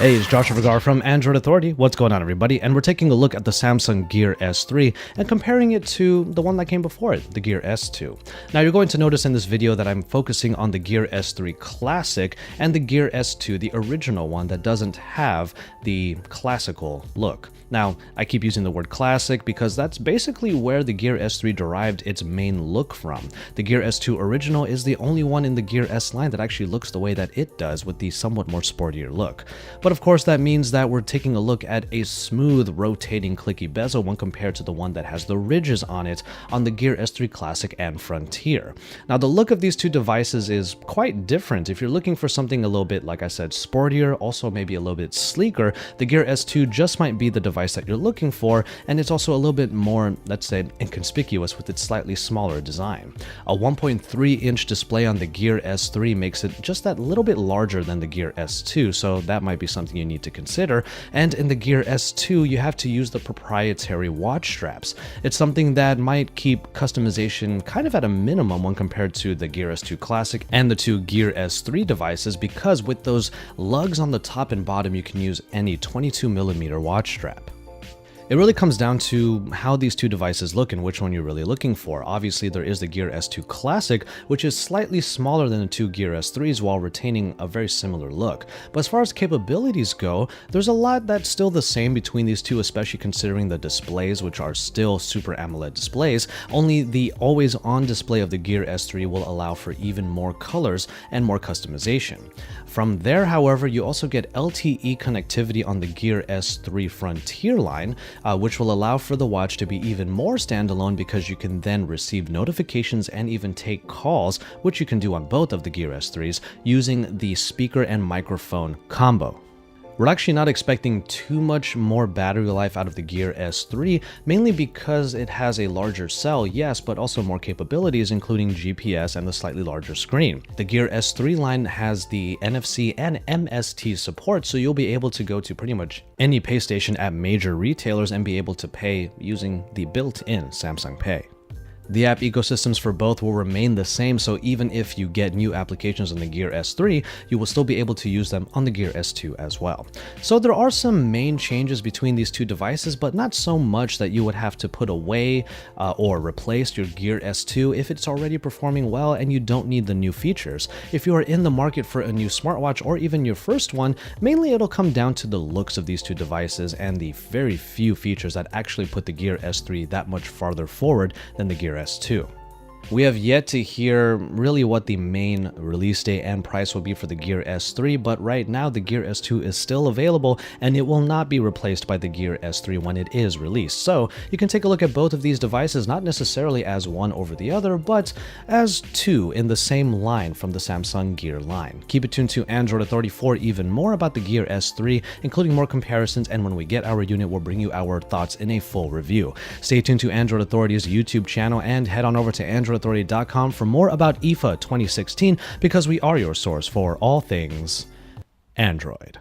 Hey, it's Joshua Vergara from Android Authority. What's going on, everybody? And we're taking a look at the Samsung Gear S3 and comparing it to the one that came before it, the Gear S2. Now, you're going to notice in this video that I'm focusing on the Gear S3 Classic and the Gear S2, the original one that doesn't have the classical look. Now, I keep using the word classic because that's basically where the Gear S3 derived its main look from. The Gear S2 original is the only one in the Gear S line that actually looks the way that it does, with the somewhat more sportier look. But of course, that means that we're taking a look at a smooth, rotating, clicky bezel when compared to the one that has the ridges on it on the Gear S3 Classic and Frontier. Now, the look of these two devices is quite different. If you're looking for something a little bit, like I said, sportier, also maybe a little bit sleeker, the Gear S2 just might be the device that you're looking for, and it's also a little bit more, let's say, inconspicuous with its slightly smaller design. A 1.3-inch display on the Gear S3 makes it just that little bit larger than the Gear S2, so that might be something you need to consider. And in the Gear S2, you have to use the proprietary watch straps. It's something that might keep customization kind of at a minimum when compared to the Gear S2 Classic and the two Gear S3 devices, because with those lugs on the top and bottom, you can use any 22mm watch strap. It really comes down to how these two devices look and which one you're really looking for. Obviously, there is the Gear S2 Classic, which is slightly smaller than the two Gear S3s while retaining a very similar look. But as far as capabilities go, there's a lot that's still the same between these two, especially considering the displays, which are still Super AMOLED displays. Only the always-on display of the Gear S3 will allow for even more colors and more customization. From there, however, you also get LTE connectivity on the Gear S3 Frontier line, which will allow for the watch to be even more standalone because you can then receive notifications and even take calls, which you can do on both of the Gear S3s using the speaker and microphone combo. We're actually not expecting too much more battery life out of the Gear S3, mainly because it has a larger cell, yes, but also more capabilities, including GPS and the slightly larger screen. The Gear S3 line has the NFC and MST support, so you'll be able to go to pretty much any pay station at major retailers and be able to pay using the built-in Samsung Pay. The app ecosystems for both will remain the same, so even if you get new applications on the Gear S3, you will still be able to use them on the Gear S2 as well. So there are some main changes between these two devices, but not so much that you would have to put away or replace your Gear S2 if it's already performing well and you don't need the new features. If you are in the market for a new smartwatch or even your first one, mainly it'll come down to the looks of these two devices and the very few features that actually put the Gear S3 that much farther forward than the Gear S2. We have yet to hear really what the main release date and price will be for the Gear S3, but right now the Gear S2 is still available and it will not be replaced by the Gear S3 when it is released. So you can take a look at both of these devices, not necessarily as one over the other, but as two in the same line from the Samsung Gear line. Keep it tuned to Android Authority for even more about the Gear S3, including more comparisons, and when we get our unit, we'll bring you our thoughts in a full review. Stay tuned to Android Authority's YouTube channel and head on over to AndroidAuthority.com for more about IFA 2016, because we are your source for all things Android.